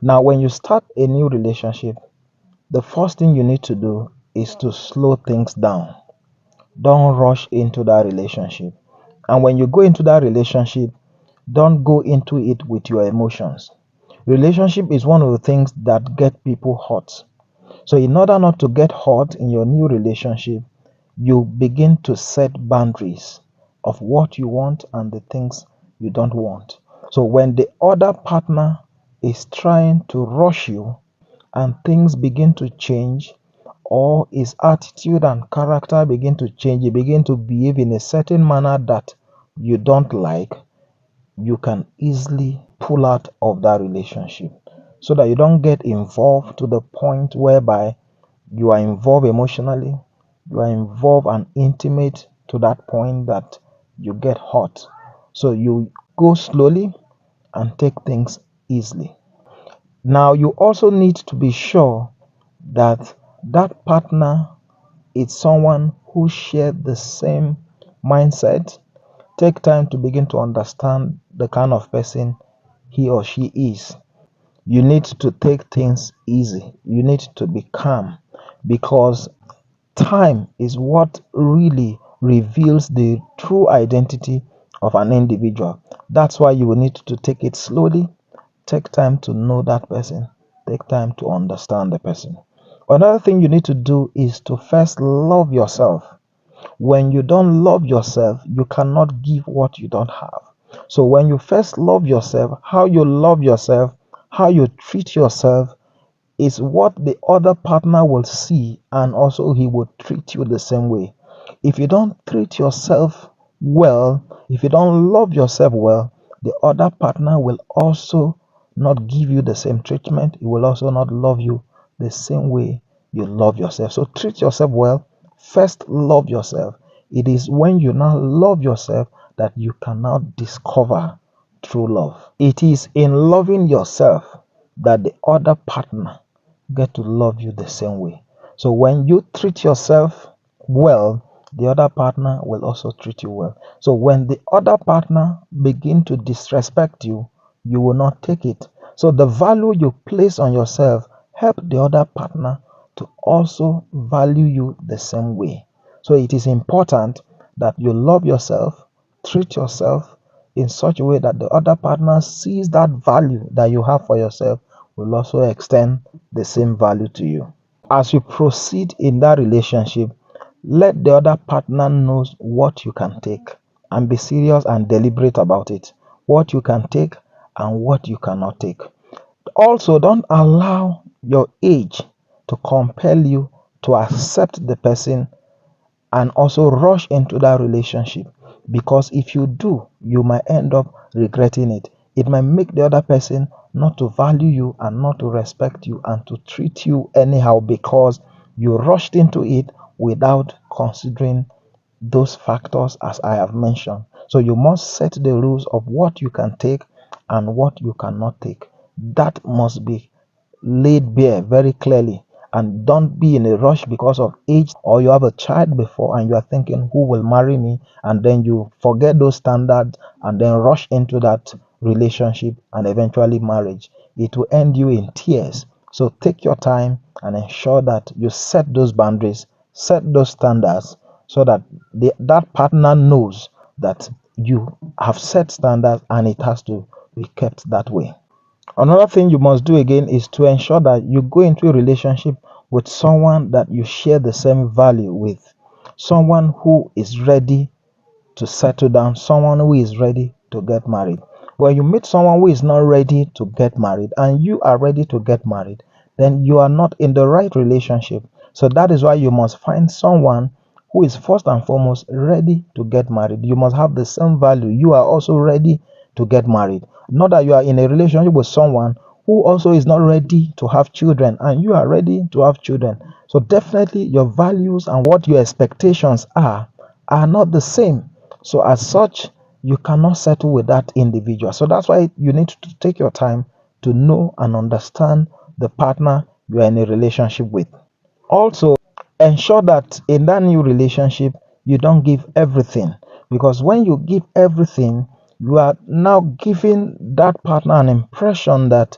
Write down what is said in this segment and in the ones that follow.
Now, when you start a new relationship, the first thing you need to do is to slow things down. Don't rush into that relationship. And when you go into that relationship, don't go into it with your emotions. Relationship is one of the things that get people hurt. So in order not to get hurt in your new relationship, you begin to set boundaries of what you want and the things you don't want. So when the other partner is trying to rush you and things begin to change, or his attitude and character begin to change, he begin to behave in a certain manner that you don't like, you can easily pull out of that relationship so that you don't get involved to the point whereby you are involved emotionally, you are involved and intimate to that point that you get hurt. So you go slowly and take things easily. Now, you also need to be sure that that partner is someone who shares the same mindset. Take time to begin to understand the kind of person he or she is. You need to take things easy. You need to be calm because time is what really reveals the true identity of an individual. That's why you will need to take it slowly. Take time to know that person. Take time to understand the person. Another thing you need to do is to first love yourself. When you don't love yourself, you cannot give what you don't have. So when you first love yourself, how you love yourself, how you treat yourself is what the other partner will see, and also he will treat you the same way. If you don't treat yourself well, if you don't love yourself well, the other partner will also not give you the same treatment. He will also not love you the same way you love yourself. So treat yourself well. First, love yourself. It is when you now love yourself that you can now discover true love. It is in loving yourself that the other partner get to love you the same way. So when you treat yourself well, the other partner will also treat you well. So when the other partner begin to disrespect you, you will not take it. So the value you place on yourself help the other partner to also value you the same way. So it is important that you love yourself, treat yourself in such a way that the other partner sees that value that you have for yourself will also extend the same value to you. As you proceed in that relationship, let the other partner knows what you can take and be serious and deliberate about it. What you can take and what you cannot take. Also, don't allow your age to compel you to accept the person and also rush into that relationship, because if you do, you might end up regretting it. It might make the other person not to value you and not to respect you and to treat you anyhow because you rushed into it without considering those factors as I have mentioned. So you must set the rules of what you can take and what you cannot take. That must be laid bare very clearly, and don't be in a rush because of age, or you have a child before and you are thinking who will marry me, and then you forget those standards and then rush into that relationship and eventually marriage. It will end you in tears. So take your time and ensure that you set those boundaries, set those standards, so that that partner knows that you have set standards and it has to be kept that way. Another thing you must do again is to ensure that you go into a relationship with someone that you share the same value with, someone who is ready to settle down, someone who is ready to get married. When you meet someone who is not ready to get married and you are ready to get married, then you are not in the right relationship. So that is why you must find someone who is first and foremost ready to get married. You must have the same value. You are also ready to get married. Not that you are in a relationship with someone who also is not ready to have children and you are ready to have children. So definitely your values and what your expectations are not the same. So as such, you cannot settle with that individual. So that's why you need to take your time to know and understand the partner you are in a relationship with. Also, ensure that in that new relationship, you don't give everything. Because when you give everything, you are now giving that partner an impression that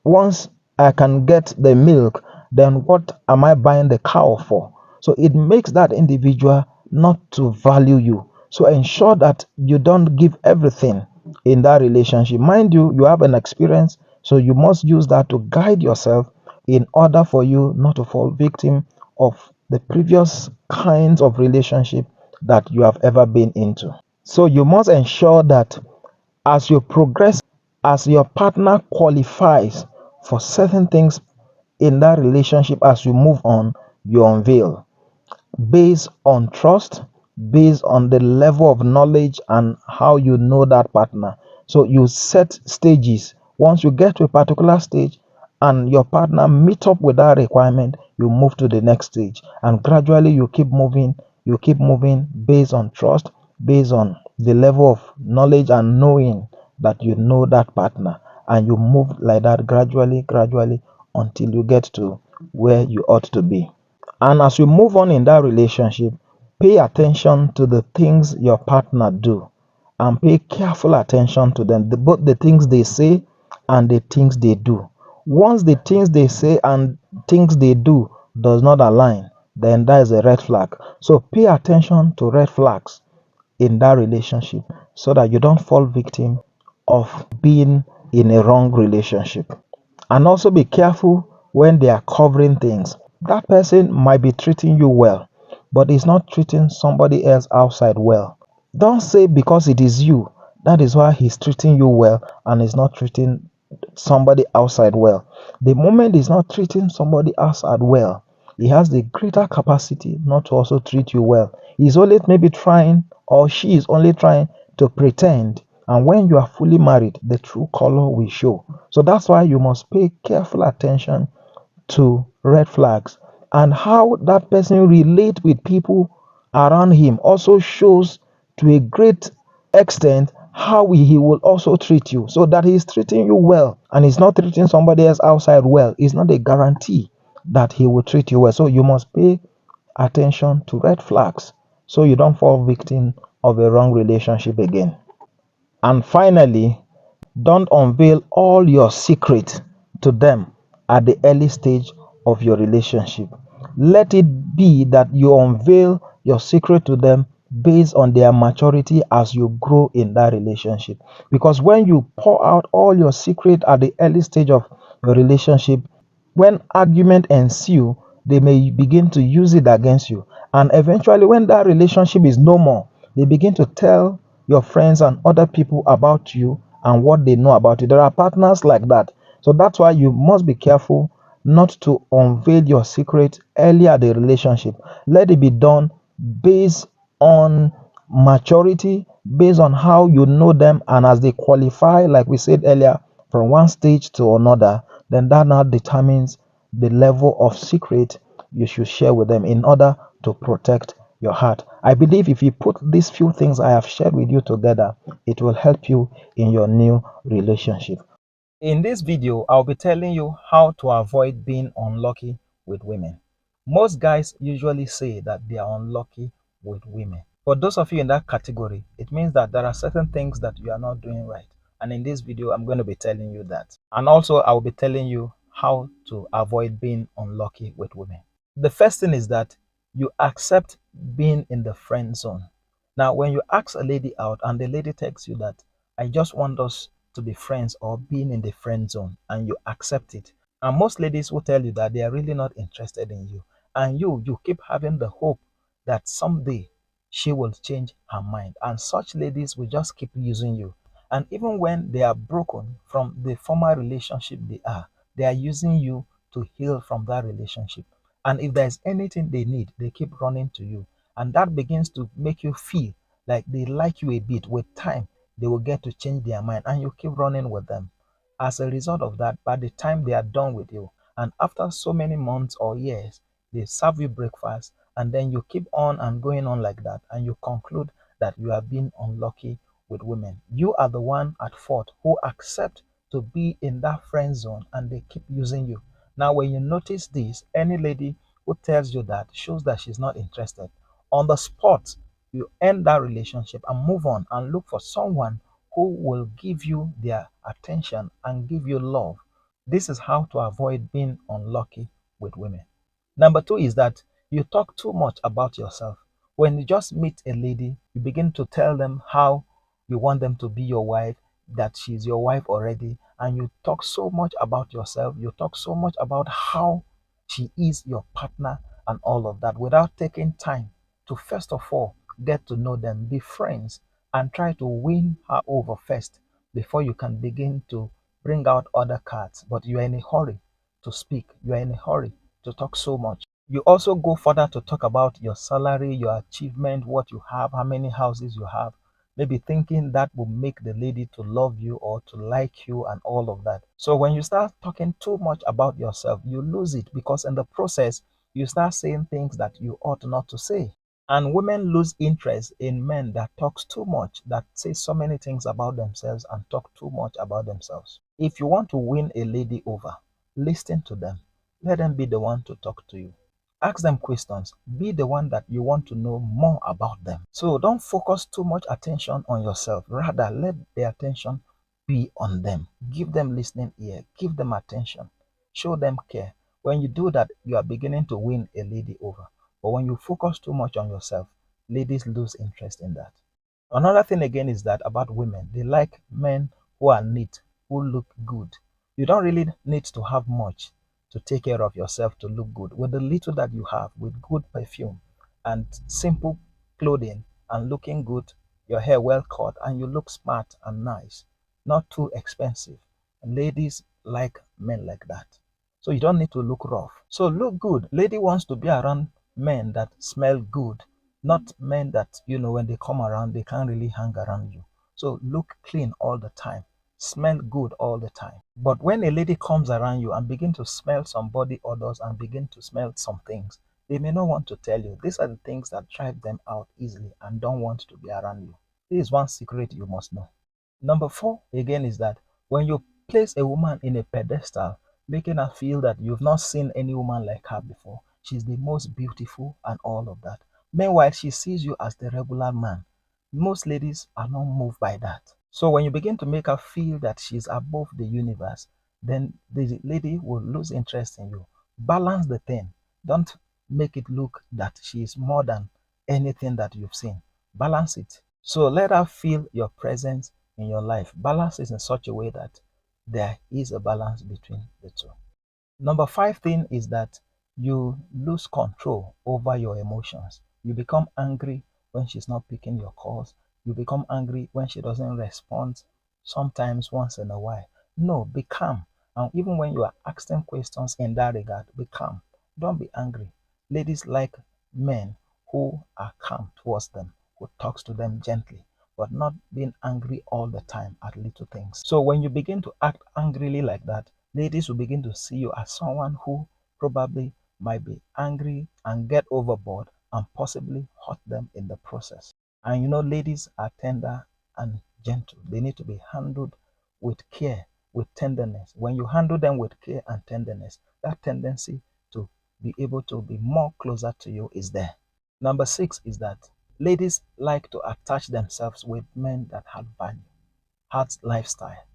Once I can get the milk, then what am I buying the cow for? So it makes that individual not to value you. So ensure that you don't give everything in that relationship. Mind you, you have an experience, so you must use that to guide yourself in order for you not to fall victim of the previous kinds of relationship that you have ever been into. So you must ensure that as you progress, as your partner qualifies for certain things in that relationship, as you move on, you unveil based on trust, based on the level of knowledge and how you know that partner. So you set stages. Once you get to a particular stage and your partner meet up with that requirement, you move to the next stage. And gradually you keep moving based on trust, based on the level of knowledge and knowing that you know that partner. And you move like that gradually until you get to where you ought to be. And as you move on in that relationship, pay attention to the things your partner do and pay careful attention to them, both the things they say and the things they do. Once the things they say and things they do does not align, then that is a red flag. So pay attention to red flags in that relationship so that you don't fall victim of being in a wrong relationship. And also be careful when they are covering things. That person might be treating you well, but is not treating somebody else outside well. Don't say because it is you, that is why he's treating you well and is not treating somebody outside well. The moment he's not treating somebody outside well, he has the greater capacity not to also treat you well. He's only maybe trying, or she is only trying to pretend. And when you are fully married, the true color will show. So that's why you must pay careful attention to red flags, and how that person relate with people around him also shows to a great extent how he will also treat you. So that he's treating you well and he's not treating somebody else outside well is not a guarantee that he will treat you well. So you must pay attention to red flags so you don't fall victim of a wrong relationship again. And finally, don't unveil all your secrets to them at the early stage of your relationship. Let it be that you unveil your secret to them based on their maturity as you grow in that relationship. Because when you pour out all your secret at the early stage of your relationship, when argument ensue, they may begin to use it against you. And eventually, when that relationship is no more, they begin to tell your friends and other people about you and what they know about you. There are partners like that. So that's why you must be careful not to unveil your secret earlier in the relationship. Let it be done based on maturity, based on how you know them, and as they qualify, like we said earlier, from one stage to another, then that now determines the level of secret you should share with them in order to protect your heart. I believe if you put these few things I have shared with you together, it will help you in your new relationship. In this video, I'll be telling you how to avoid being unlucky with women. Most guys usually say that they are unlucky with women. For those of you in that category, it means that there are certain things that you are not doing right. And in this video, I'm going to be telling you that. And also, I'll be telling you how to avoid being unlucky with women. The first thing is that you accept being in the friend zone. Now, when you ask a lady out and the lady tells you that I just want us to be friends or being in the friend zone, and you accept it. And most ladies will tell you that they are really not interested in you. And you keep having the hope that someday she will change her mind. And such ladies will just keep using you. And even when they are broken from the former relationship they are using you to heal from that relationship. And if there's anything they need, they keep running to you. And that begins to make you feel like they like you a bit. With time, they will get to change their mind and you keep running with them. As a result of that, by the time they are done with you, and after so many months or years, they serve you breakfast, and then you keep on and going on like that, and you conclude that you have been unlucky with women. You are the one at fault who accept to be in that friend zone and they keep using you. Now, when you notice this, any lady who tells you that shows that she's not interested. On the spot, you end that relationship and move on and look for someone who will give you their attention and give you love. This is how to avoid being unlucky with women. Number two is that you talk too much about yourself. When you just meet a lady, you begin to tell them how you want them to be your wife, that she's your wife already, and you talk so much about yourself, you talk so much about how she is your partner and all of that without taking time to first of all get to know them, be friends, and try to win her over first before you can begin to bring out other cards. But you are in a hurry to speak, you are in a hurry to talk so much. You also go further to talk about your salary, your achievement, what you have, how many houses you have, maybe thinking that will make the lady to love you or to like you and all of that. So when you start talking too much about yourself, you lose it because in the process, you start saying things that you ought not to say. And women lose interest in men that talks too much, that say so many things about themselves and talk too much about themselves. If you want to win a lady over, listen to them. Let them be the one to talk to you. Ask them questions. Be the one that you want to know more about them. So don't focus too much attention on yourself. Rather, let the attention be on them. Give them listening ear. Give them attention. Show them care. When you do that, you are beginning to win a lady over. But when you focus too much on yourself, ladies lose interest in that. Another thing again is that about women, they like men who are neat, who look good. You don't really need to have much to take care of yourself to look good. With the little that you have, with good perfume and simple clothing and looking good, your hair well cut, and you look smart and nice, not too expensive. Ladies like men like that. So you don't need to look rough. So look good. Lady wants to be around men that smell good, not men that, when they come around, they can't really hang around you. So look clean all the time. Smell good all the time. But when a lady comes around you and begin to smell some body odors and begin to smell some things, they may not want to tell you. These are the things that drive them out easily and don't want to be around you. This is one secret you must know. Number four, again, is that when you place a woman in a pedestal, making her feel that you've not seen any woman like her before, she's the most beautiful and all of that. Meanwhile, she sees you as the regular man. Most ladies are not moved by that. So when you begin to make her feel that she's above the universe, then the lady will lose interest in you. Balance the thing. Don't make it look that she is more than anything that you've seen. Balance it. So let her feel your presence in your life. Balance it in such a way that there is a balance between the two. Number five thing is that you lose control over your emotions. You become angry when she's not picking your calls. You become angry when she doesn't respond, sometimes once in a while. No, be calm. And even when you are asking questions in that regard, be calm. Don't be angry. Ladies like men who are calm towards them, who talks to them gently, but not being angry all the time at little things. So when you begin to act angrily like that, ladies will begin to see you as someone who probably might be angry and get overboard and possibly hurt them in the process. And ladies are tender and gentle. They need to be handled with care, with tenderness. When you handle them with care and tenderness, that tendency to be able to be more closer to you is there. Number six is that ladies like to attach themselves with men that have value, have lifestyle,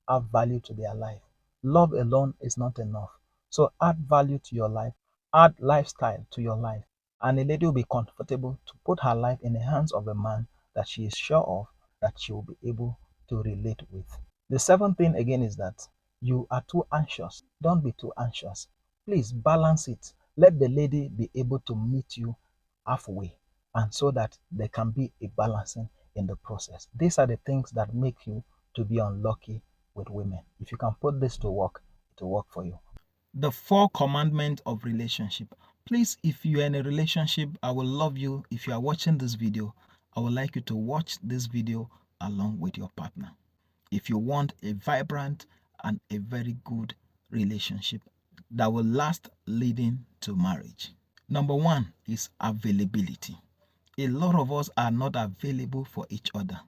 have value to their life. Love alone is not enough. So add value to your life, add lifestyle to your life, and a lady will be comfortable to put her life in the hands of a man that she is sure of, that she will be able to relate with. The seventh thing again is that you are too anxious. Don't be too anxious. Please balance it. Let the lady be able to meet you halfway, and so that there can be a balancing in the process. These are the things that make you to be unlucky with women. If you can put this to work, it will work for you. The four commandments of relationship. Please, if you are in a relationship, I will love you. If you are watching this video, I would like you to watch this video along with your partner. If you want a vibrant and a very good relationship that will last leading to marriage. Number one is availability. A lot of us are not available for each other.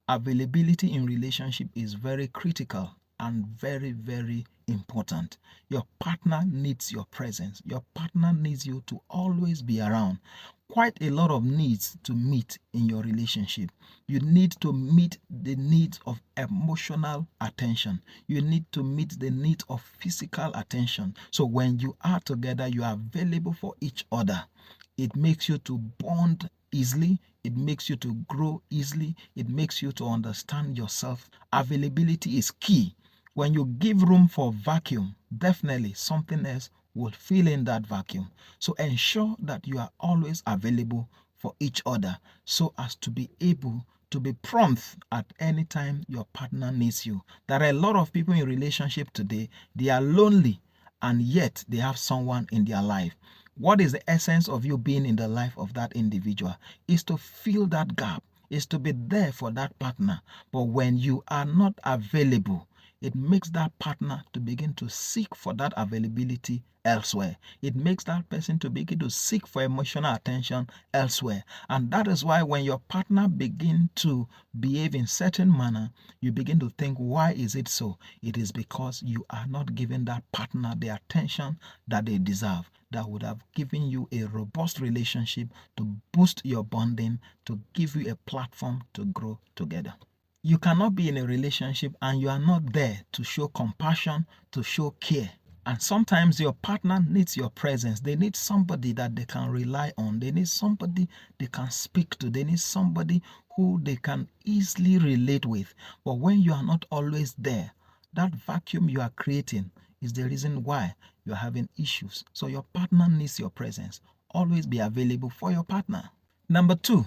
Availability in relationship is very critical and very, very important. Your partner needs your presence. Your partner needs you to always be around. quite a lot of needs to meet in your relationship. You need to meet the needs of emotional attention. You need to meet the needs of physical attention. So when you are together, you are available for each other. It makes you to bond easily. It makes you to grow easily. It makes you to understand yourself. Availability is key. When you give room for vacuum, definitely something else will fill in that vacuum. So ensure that you are always available for each other so as to be able to be prompt at any time your partner needs you. There are a lot of people in relationship today, they are lonely and yet they have someone in their life. What is the essence of you being in the life of that individual? Is to fill that gap, is to be there for that partner. But when you are not available, it makes that partner to begin to seek for that availability elsewhere. It makes that person to begin to seek for emotional attention elsewhere. And that is why when your partner begin to behave in certain manner, you begin to think, why is it so? It is because you are not giving that partner the attention that they deserve, that would have given you a robust relationship to boost your bonding, to give you a platform to grow together. You cannot be in a relationship and you are not there to show compassion, to show care. And sometimes your partner needs your presence. They need somebody that they can rely on. They need somebody they can speak to. They need somebody who they can easily relate with. But when you are not always there, that vacuum you are creating is the reason why you're having issues. So your partner needs your presence. Always be available for your partner. Number 2,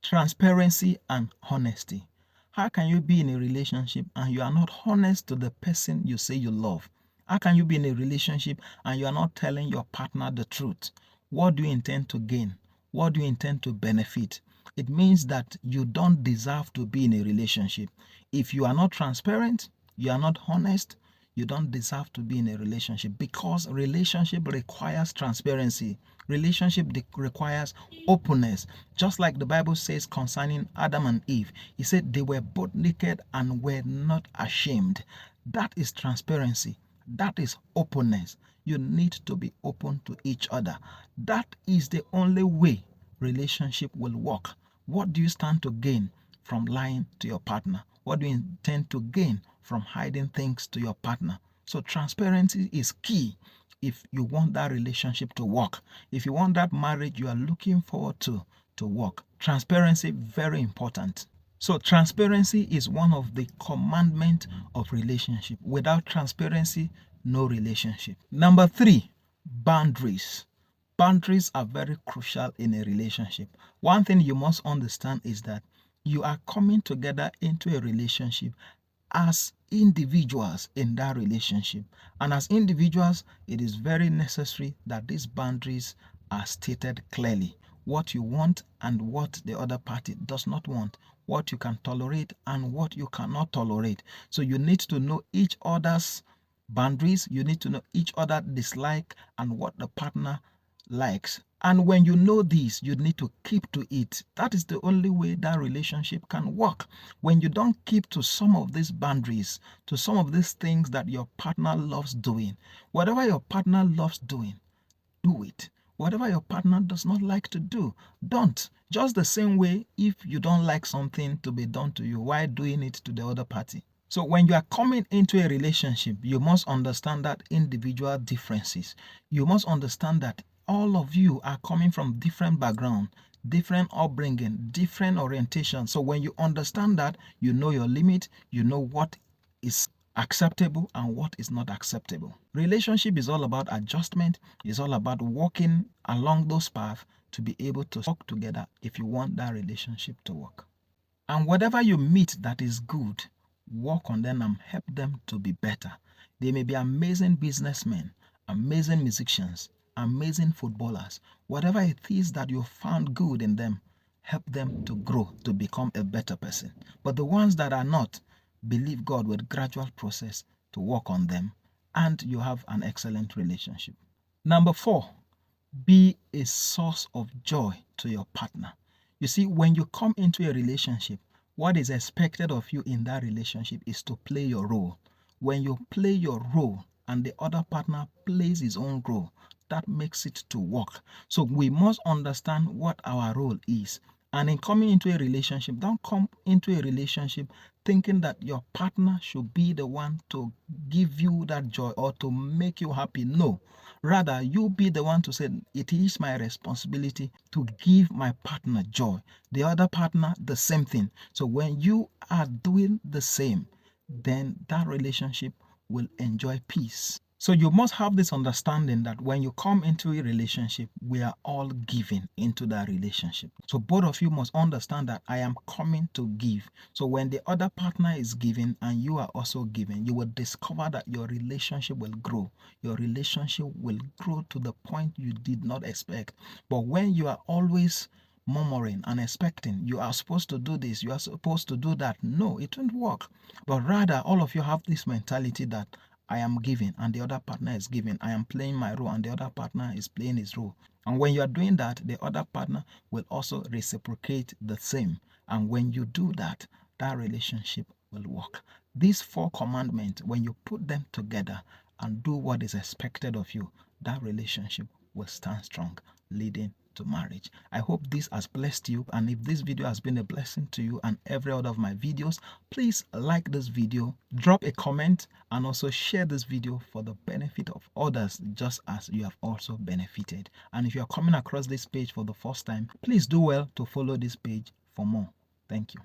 transparency and honesty. How can you be in a relationship and you are not honest to the person you say you love? How can you be in a relationship and you are not telling your partner the truth? What do you intend to gain? What do you intend to benefit? It means that you don't deserve to be in a relationship. If you are not transparent, you are not honest, you don't deserve to be in a relationship, because relationship requires transparency. Relationship requires openness. Just like the Bible says concerning Adam and Eve, he said they were both naked and were not ashamed. That is transparency. That is openness. You need to be open to each other. That is the only way relationship will work. What do you stand to gain from lying to your partner? What do you intend to gain from hiding things to your partner? So transparency is key if you want that relationship to work. If you want that marriage you are looking forward to work. Transparency, very important. So transparency is one of the commandments of relationship. Without transparency, no relationship. Number 3, boundaries. Boundaries are very crucial in a relationship. One thing you must understand is that you are coming together into a relationship as individuals in that relationship. And as individuals, it is very necessary that these boundaries are stated clearly. What you want and what the other party does not want. What you can tolerate and what you cannot tolerate. So you need to know each other's boundaries. You need to know each other dislike and what the partner likes. And when you know this, you need to keep to it. That is the only way that relationship can work. When you don't keep to some of these boundaries, to some of these things that your partner loves doing, whatever your partner loves doing, do it. Whatever your partner does not like to do, don't. Just the same way, if you don't like something to be done to you, why doing it to the other party? So when you are coming into a relationship, you must understand that individual differences. You must understand that all of you are coming from different background, different upbringing, different orientation. So when you understand that, you know your limit, you know what is acceptable and what is not acceptable. Relationship is all about adjustment. It's all about walking along those paths to be able to work together if you want that relationship to work. And whatever you meet that is good, work on them and help them to be better. They may be amazing businessmen, amazing musicians, amazing footballers. Whatever it is that you found good in them, help them to grow, to become a better person. But the ones that are not, believe God with gradual process to work on them, and you have an excellent relationship. Number 4, be a source of joy to your partner. You see, when you come into a relationship, what is expected of you in that relationship is to play your role. When you play your role and the other partner plays his own role, that makes it to work. So we must understand what our role is. And in coming into a relationship, don't come into a relationship thinking that your partner should be the one to give you that joy or to make you happy. No. Rather, you be the one to say, it is my responsibility to give my partner joy. The other partner, the same thing. So when you are doing the same, then that relationship will enjoy peace. So you must have this understanding that when you come into a relationship, we are all giving into that relationship. So both of you must understand that I am coming to give. So when the other partner is giving and you are also giving, you will discover that your relationship will grow. Your relationship will grow to the point you did not expect. But when you are always murmuring and expecting, you are supposed to do this, you are supposed to do that, no, it won't work. But rather, all of you have this mentality that I am giving and the other partner is giving. I am playing my role and the other partner is playing his role. And when you are doing that, the other partner will also reciprocate the same. And when you do that, that relationship will work. These 4 commandments, when you put them together and do what is expected of you, that relationship will stand strong, leading to marriage. I hope this has blessed you, and if this video has been a blessing to you and every other of my videos, please like this video, drop a comment, and also share this video for the benefit of others, just as you have also benefited. And if you are coming across this page for the first time, please do well to follow this page for more. Thank you.